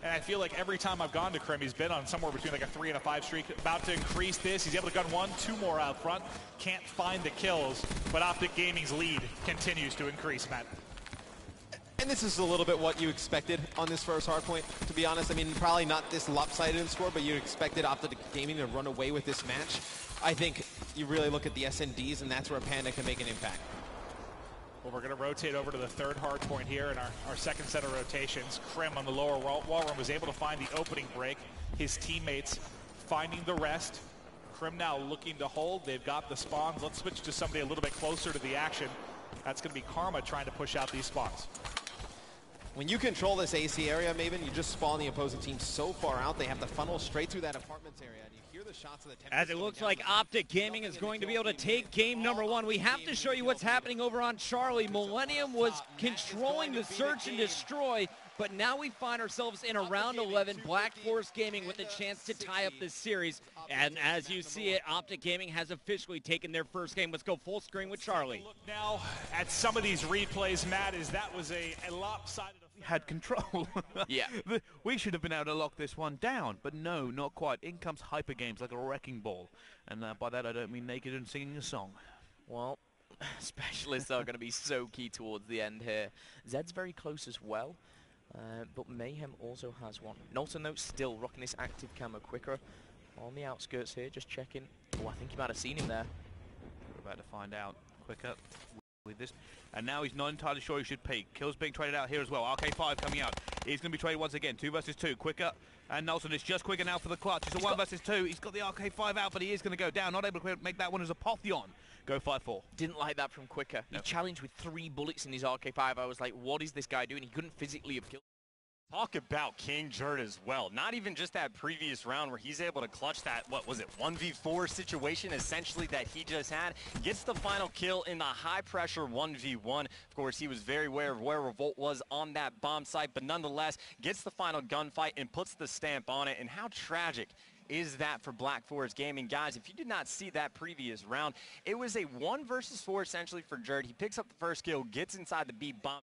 And I feel like every time I've gone to Krem, he's been on somewhere between like a 3 and a 5 streak. About to increase this. He's able to gun 1, 2 more out front. Can't find the kills, but Optic Gaming's lead continues to increase, Matt. And this is a little bit what you expected on this first hardpoint, to be honest. I mean, probably not this lopsided score, but you expected Optic Gaming to run away with this match. I think you really look at the SNDs, and that's where Panda can make an impact. Well, we're going to rotate over to the third hardpoint here in our second set of rotations. Krim on the lower wall run was able to find the opening break. His teammates finding the rest. Krim now looking to hold. They've got the spawns. Let's switch to somebody a little bit closer to the action. That's going to be Karma trying to push out these spawns. When you control this AC area, Maven, you just spawn the opposing team so far out, they have to funnel straight through that apartments area. And you hear the shots of the As it looks like Optic Gaming is going to be able to take game number 1. We have to show you what's happening over on Charlie. Millennium was controlling the search and destroy, but now we find ourselves in a round 11, Black Forest Gaming with a chance to tie up this series. And as you see it, Optic Gaming has officially taken their first game. Let's go full screen with Charlie. Look now at some of these replays, Matt, is that was a lopsided... Had control. Yeah. We should have been able to lock this one down, but no, not quite. In comes Hyper Games like a wrecking ball. And by that, I don't mean naked and singing a song. Well, specialists are going to be so key towards the end here. Zed's very close as well, but Mayhem also has one. Knowlton, though, still rocking this active camo quicker on the outskirts here, just checking. Oh, I think you might have seen him there. We're about to find out quicker with this. And now he's not entirely sure he should peek. Kills being traded out here as well. RK5 coming out. He's going to be traded once again. 2 versus 2. Quicker. And Nelson is just quicker now for the clutch. It's a 1 versus 2. He's got the RK5 out, but he is going to go down. Not able to make that one as a Apotheon. Go 5-4. Didn't like that from Quicker. No. He challenged with 3 bullets in his RK5. I was like, what is this guy doing? He couldn't physically have killed. Talk about King Jerd as well. Not even just that previous round where he's able to clutch that, what was it, 1v4 situation essentially that he just had. Gets the final kill in the high-pressure 1v1. Of course, he was very aware of where Revolt was on that bomb site, but nonetheless, gets the final gunfight and puts the stamp on it. And how tragic is that for Black Forest Gaming? Guys, if you did not see that previous round, it was a 1 versus 4 essentially for Jerd. He picks up the first kill, gets inside the B bomb.